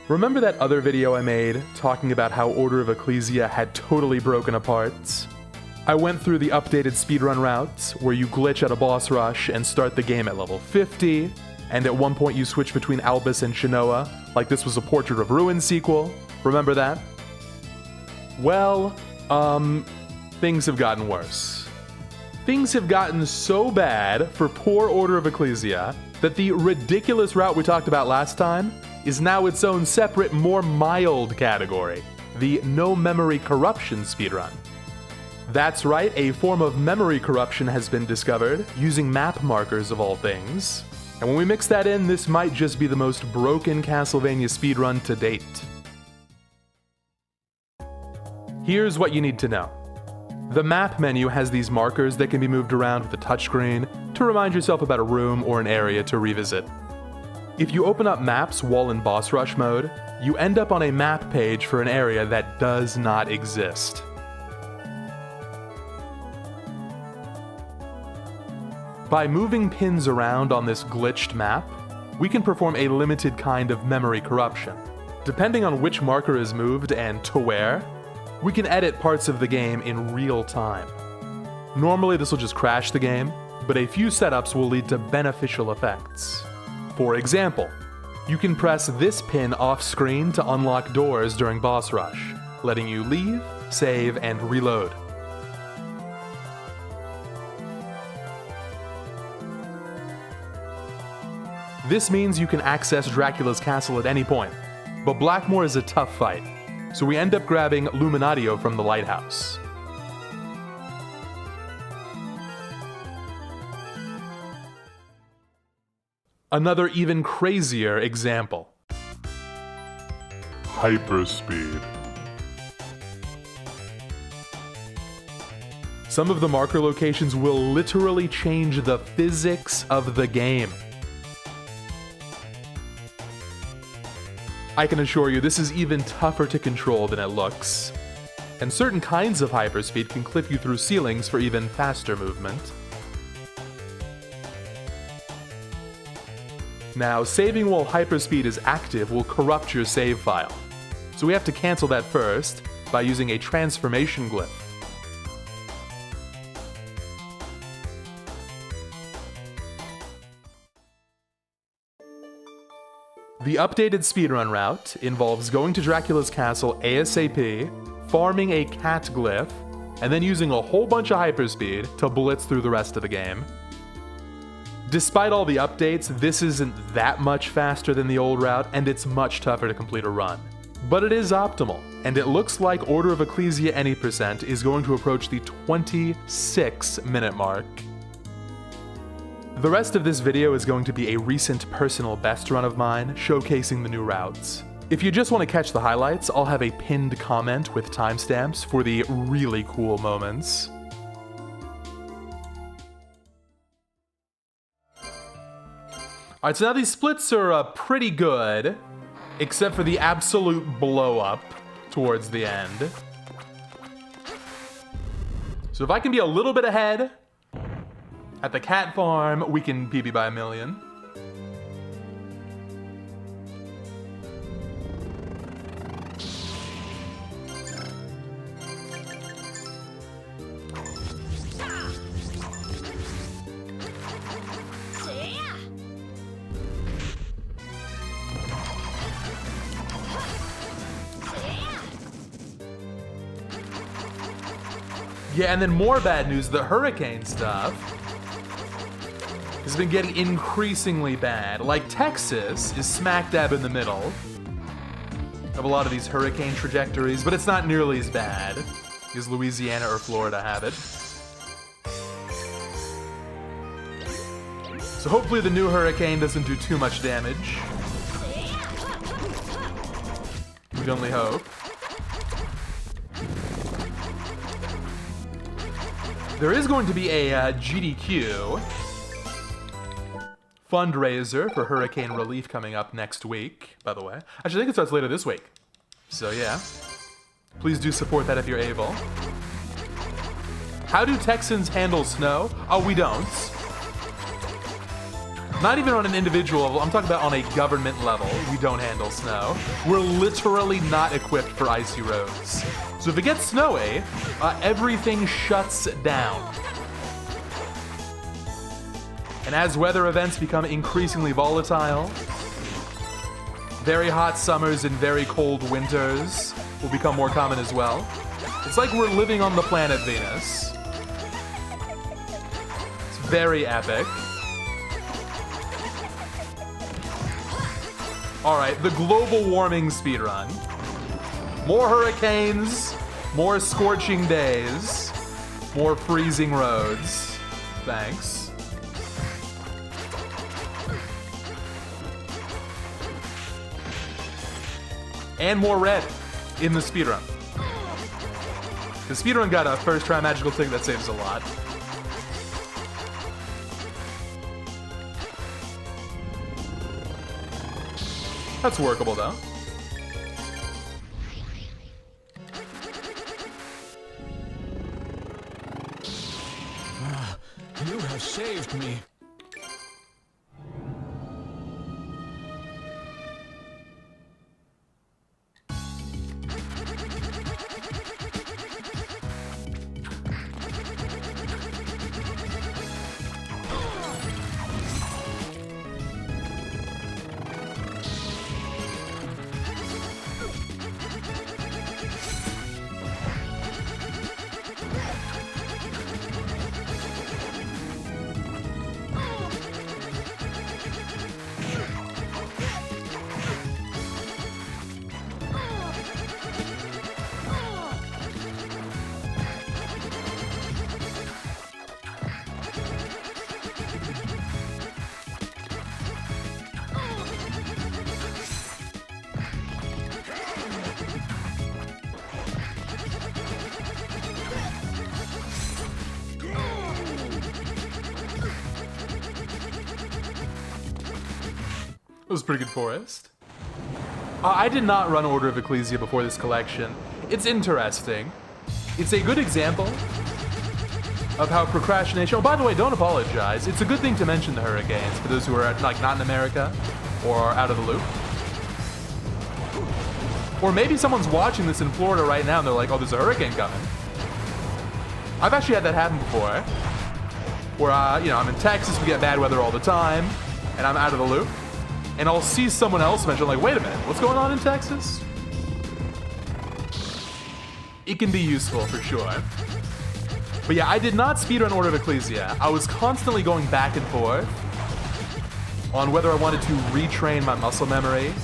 Remember that other video I made talking about how Order of Ecclesia had totally broken apart? I went through the updated speedrun routes where you glitch at a boss rush and start the game at level 50, and at one point you switch between Albus and Shinoa, like this was a Portrait of Ruin sequel. Remember that? Well, things have gotten worse. Things have gotten so bad for poor Order of Ecclesia that the ridiculous route we talked about last time is now its own separate, more mild category, the no memory corruption speedrun. That's right, a form of memory corruption has been discovered, using map markers of all things. And when we mix that in, this might just be the most broken Castlevania speedrun to date. Here's what you need to know. The map menu has these markers that can be moved around with a touchscreen to remind yourself about a room or an area to revisit. If you open up maps while in boss rush mode, you end up on a map page for an area that does not exist. By moving pins around on this glitched map, we can perform a limited kind of memory corruption. Depending on which marker is moved and to where, we can edit parts of the game in real time. Normally this will just crash the game, but a few setups will lead to beneficial effects. For example, you can press this pin off screen to unlock doors during boss rush, letting you leave, save, and reload. This means you can access Dracula's castle at any point, but Blackmore is a tough fight, so we end up grabbing Luminatio from the lighthouse. Another even crazier example. Hyperspeed. Some of the marker locations will literally change the physics of the game. I can assure you this is even tougher to control than it looks. And certain kinds of hyperspeed can clip you through ceilings for even faster movement. Now, saving while hyperspeed is active will corrupt your save file. So we have to cancel that first by using a transformation glyph. The updated speedrun route involves going to Dracula's castle ASAP, farming a cat glyph, and then using a whole bunch of hyperspeed to blitz through the rest of the game. Despite all the updates, this isn't that much faster than the old route, and it's much tougher to complete a run. But it is optimal, and it looks like Order of Ecclesia Any Percent is going to approach the 26-minute mark. The rest of this video is going to be a recent personal best run of mine, showcasing the new routes. If you just want to catch the highlights, I'll have a pinned comment with timestamps for the really cool moments. Alright, so now these splits are pretty good, except for the absolute blow-up towards the end. So if I can be a little bit ahead, at the cat farm, we can PB by a million. Yeah, and then more bad news, the hurricane stuff has been getting increasingly bad. Like, Texas is smack dab in the middle of a lot of these hurricane trajectories, but it's not nearly as bad as Louisiana or Florida have it. So hopefully the new hurricane doesn't do too much damage. We can only hope. There is going to be a GDQ fundraiser for hurricane relief coming up next week, by the way. Actually, I think it starts later this week. So yeah, please do support that if you're able. How do Texans handle snow? Oh, we don't. Not even on an individual level, I'm talking about on a government level, we don't handle snow. We're literally not equipped for icy roads. So if it gets snowy, everything shuts down. And as weather events become increasingly volatile, very hot summers and very cold winters will become more common as well. It's like we're living on the planet Venus. It's very epic. Alright, the global warming speedrun. More hurricanes, more scorching days, more freezing roads. Thanks. And more red in the speedrun. The speedrun got a first try magical tick that saves a lot. That's workable though. You have saved me. It was a pretty good forest. I did not run Order of Ecclesia before this collection. It's interesting. It's a good example of how procrastination... Oh, by the way, don't apologize. It's a good thing to mention the hurricanes for those who are like not in America or are out of the loop. Or maybe someone's watching this in Florida right now and they're like, oh, there's a hurricane coming. I've actually had that happen before. Where, I'm in Texas, we get bad weather all the time, and I'm out of the loop. And I'll see someone else mention, like, wait a minute, what's going on in Texas? It can be useful for sure. But yeah, I did not speedrun Order of Ecclesia. I was constantly going back and forth on whether I wanted to retrain my muscle memory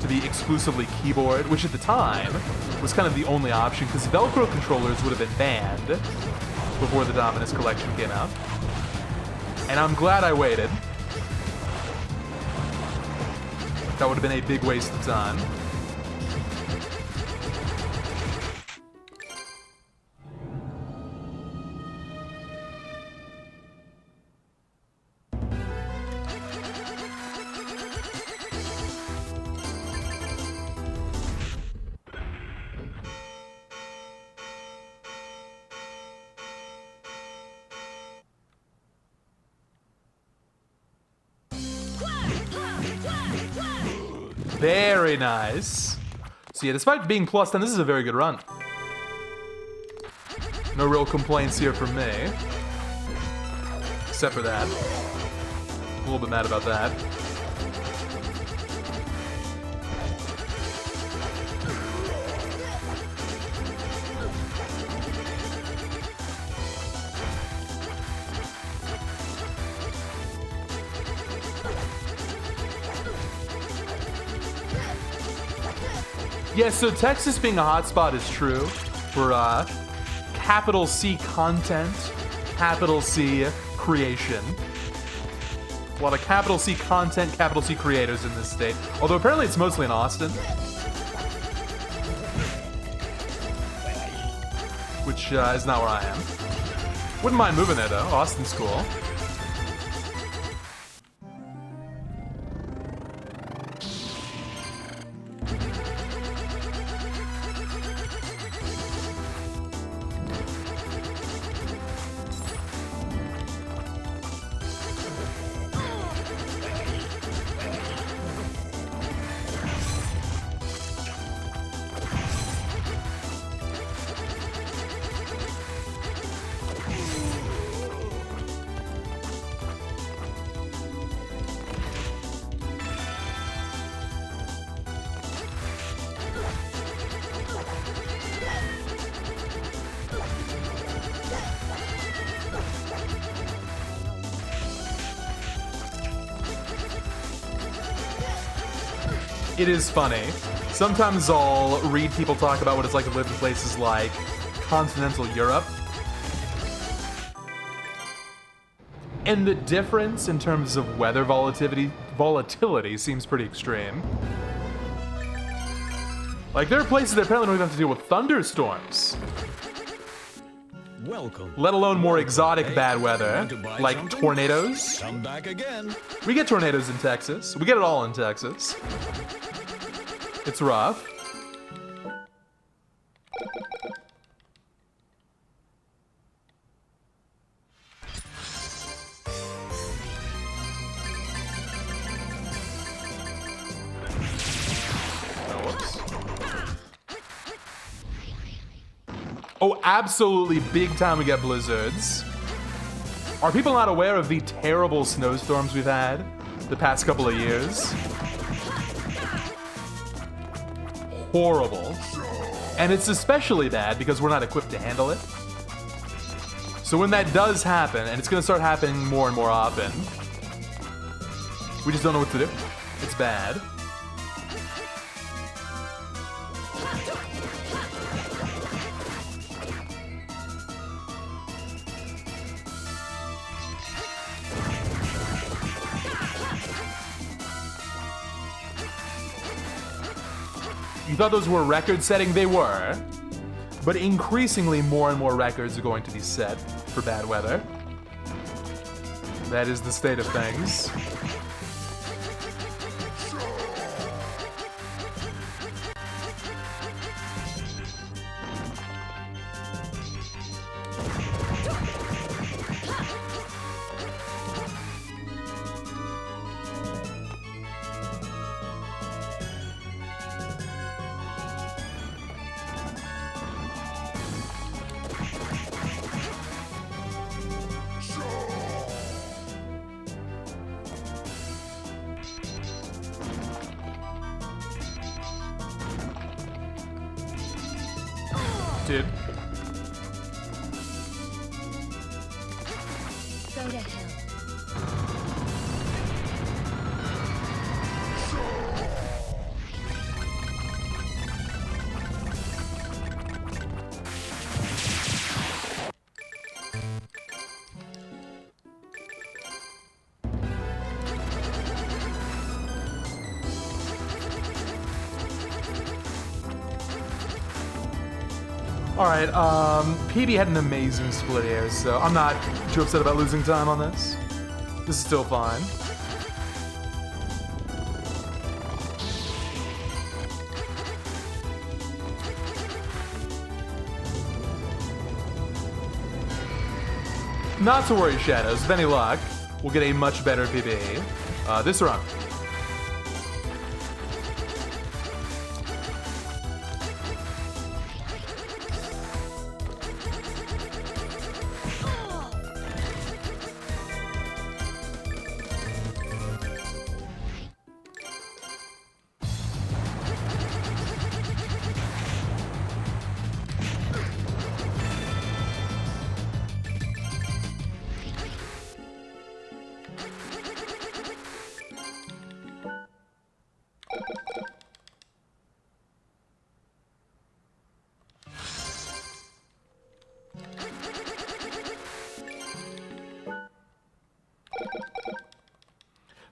to be exclusively keyboard, which at the time was kind of the only option, because Velcro controllers would have been banned before the Dominus collection came out. And I'm glad I waited. That would have been a big waste of time. Very nice. So yeah, despite being plus 10, this is a very good run. No real complaints here from me. Except for that. A little bit mad about that. Yeah, so Texas being a hotspot is true for capital C content, capital C creation. A lot of capital C content, capital C creators in this state. Although apparently it's mostly in Austin. Which is not where I am. Wouldn't mind moving there though, Austin's cool. It is funny. Sometimes I'll read people talk about what it's like to live in places like continental Europe. And the difference in terms of weather volatility seems pretty extreme. Like, there are places that apparently don't even have to deal with thunderstorms. Welcome. Let alone more exotic bad weather, like tornadoes. Come back again. We get tornadoes in Texas. We get it all in Texas. It's rough. Oh, absolutely big time we get blizzards. Are people not aware of the terrible snowstorms we've had the past couple of years? Horrible. And it's especially bad because we're not equipped to handle it. So when that does happen, and it's gonna start happening more and more often, we just don't know what to do. It's bad. You thought those were record-setting? They were. But increasingly, more and more records are going to be set for bad weather. That is the state of things. Dude. Go to hell. Alright, PB had an amazing split here, so I'm not too upset about losing time on this. This is still fine. Not to worry, Shadows. With any luck, we'll get a much better PB this run.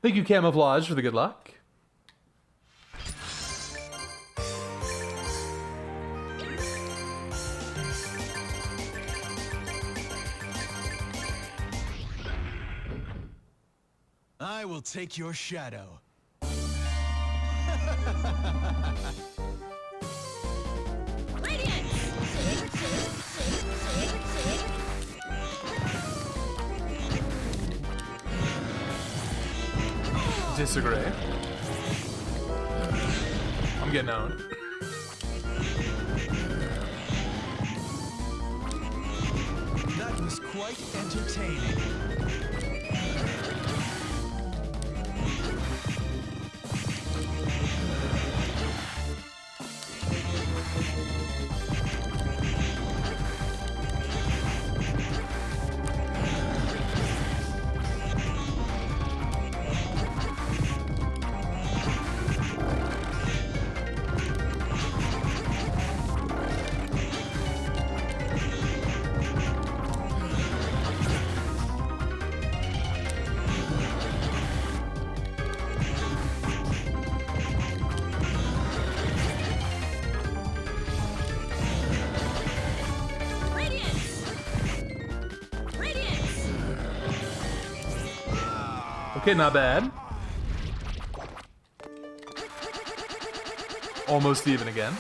Thank you, Camouflage, for the good luck. I will take your shadow. Disagree. I'm getting owned. That was quite entertaining. Okay, not bad. Almost even again.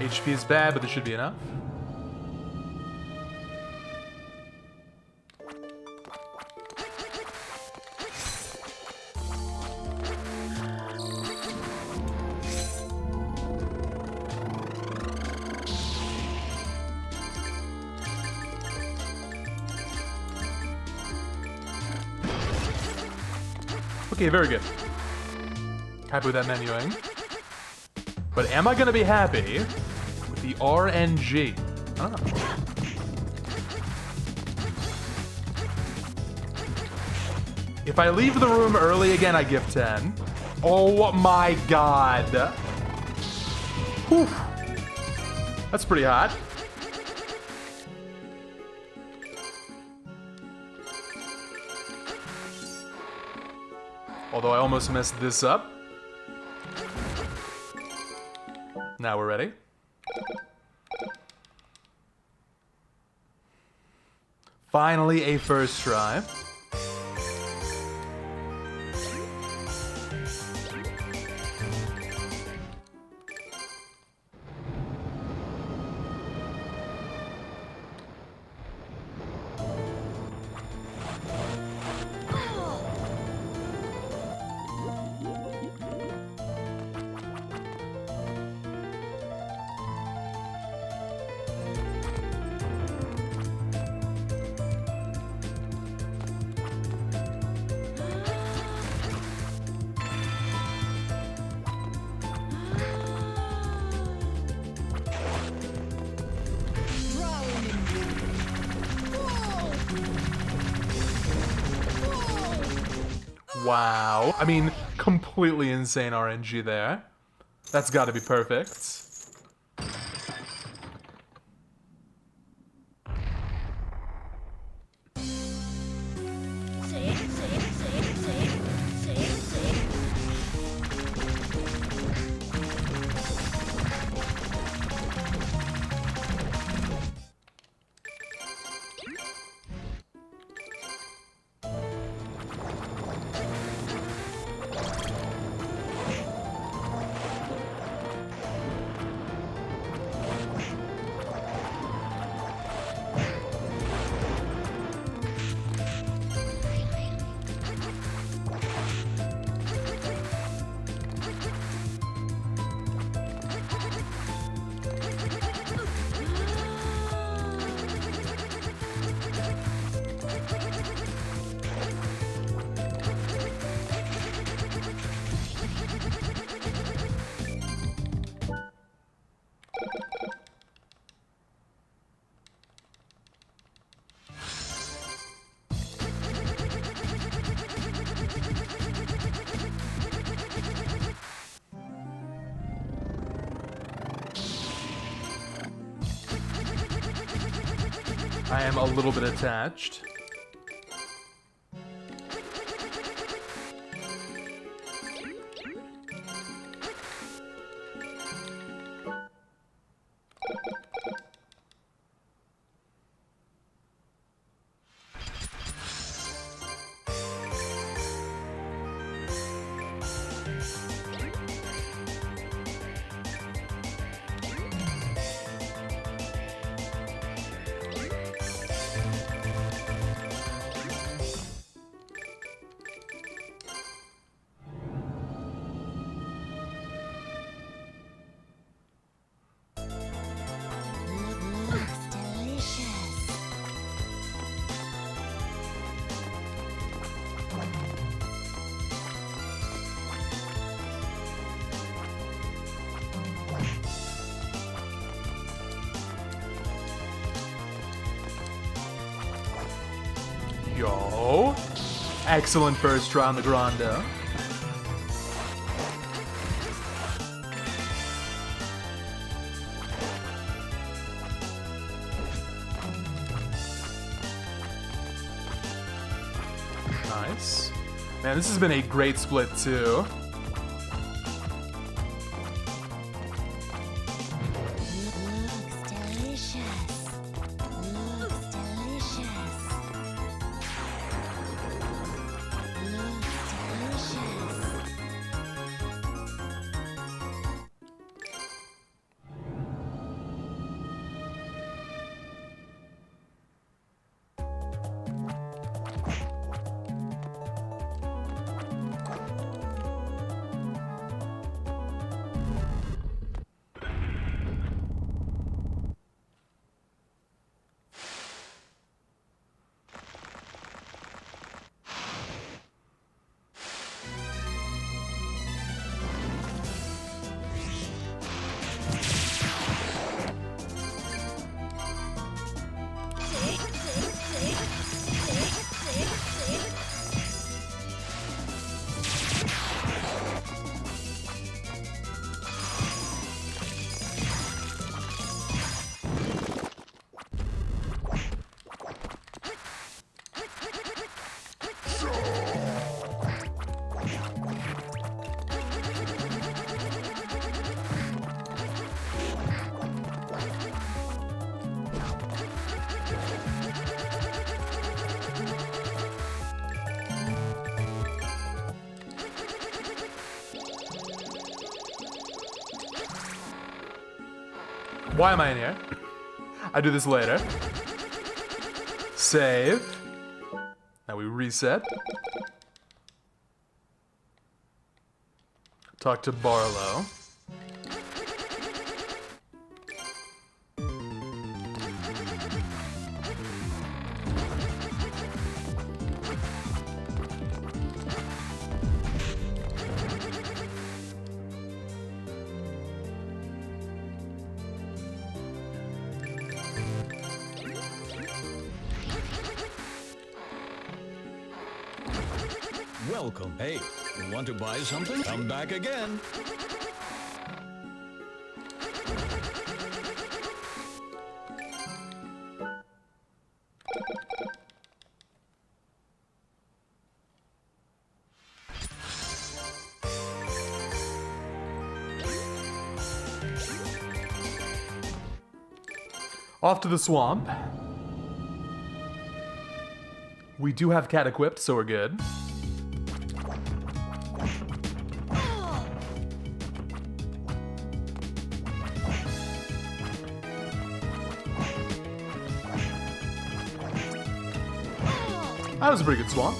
HP is bad, but this should be enough. Okay, very good. Happy with that menuing. But am I gonna be happy with the RNG? Ah. If I leave the room early again, I give 10. Oh my god. Whew. That's pretty hot. Although I almost messed this up. Now we're ready. Finally, a first try. Wow. I mean, completely insane RNG there. That's got to be perfect. I am a little bit attached. go. Excellent first try on the Grando. Nice. Man, this has been a great split too. Why am I in here? I do this later. Save. Now we reset. Talk to Barlow. Welcome. Hey, you want to buy something? Come back again. Off to the swamp. We do have cat equipped, so we're good. That was a pretty good swamp.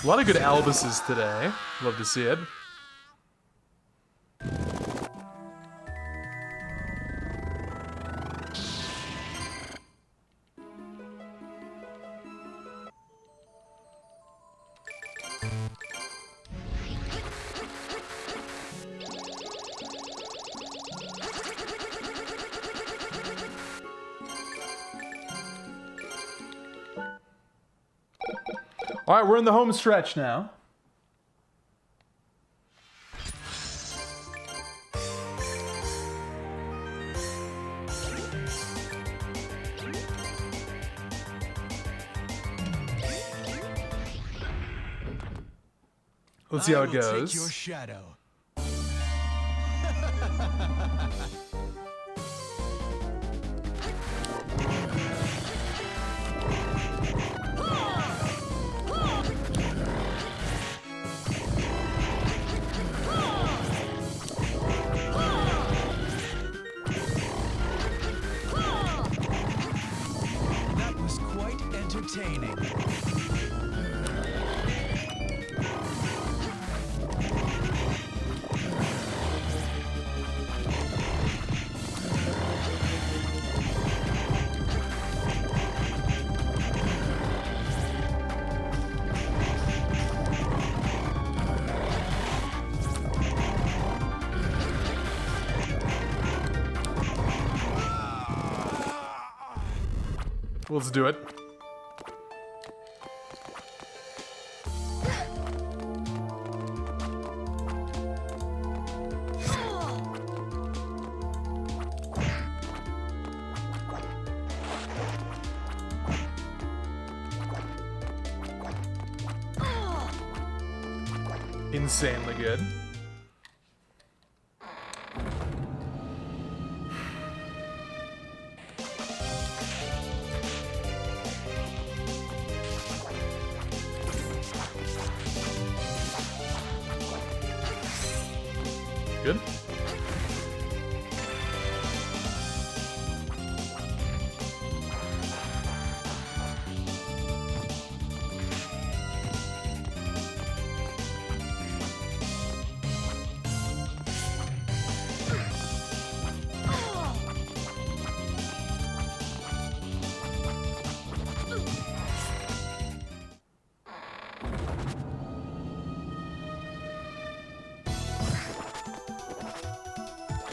A lot of good Albuses today. Love to see it. All right, we're in the home stretch now. Let's see how it goes. Take your shadow. Let's do it. Insanely good. Good.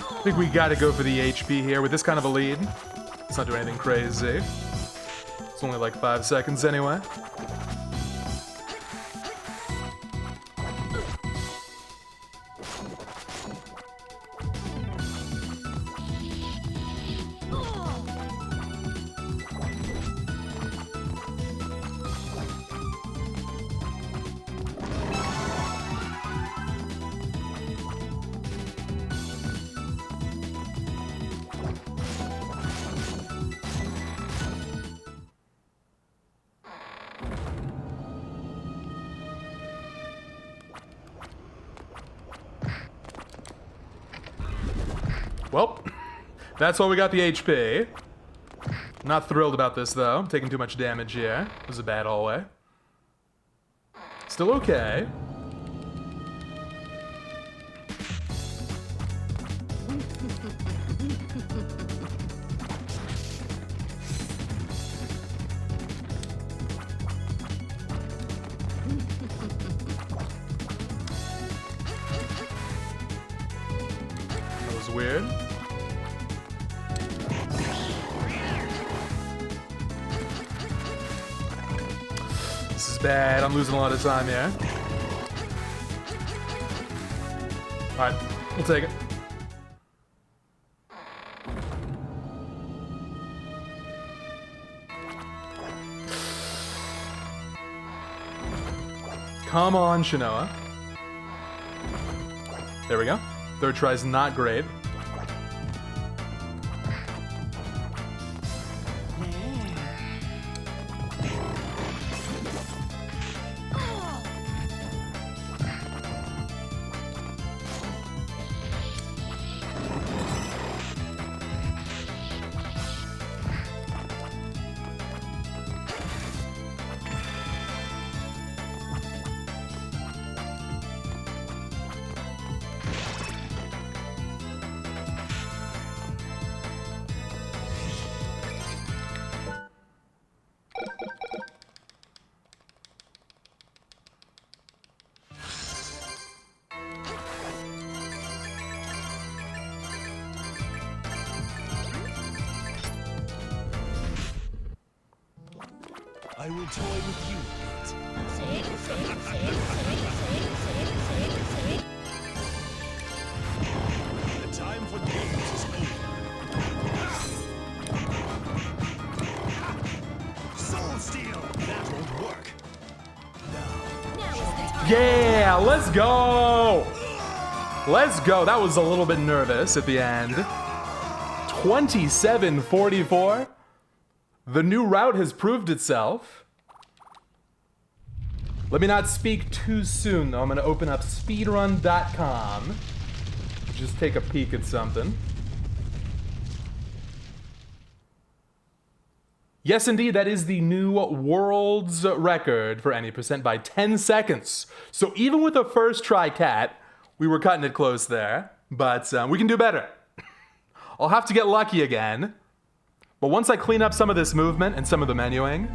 I think we gotta go for the HP here with this kind of a lead. Let's not do anything crazy. It's only like 5 seconds anyway. Well, that's why we got the HP. Not thrilled about this, though. I'm taking too much damage here. It was a bad hallway. Still okay. That was weird. This is bad. I'm losing a lot of time here. Alright, we'll take it. Come on, Shinoa. There we go. Third try's not great. I will toy with you a bit. The time for games is over. Soul Steel! That won't work. Now is the time. Yeah, let's go! Let's go. That was a little bit nervous at the end. 27-44. The new route has proved itself. Let me not speak too soon, though. I'm going to open up speedrun.com. Just take a peek at something. Yes, indeed, that is the new world's record for any percent by 10 seconds. So even with a first try cat, we were cutting it close there. But we can do better. I'll have to get lucky again. But once I clean up some of this movement and some of the menuing,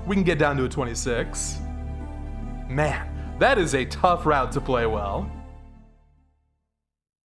we can get down to a 26. Man, that is a tough route to play well.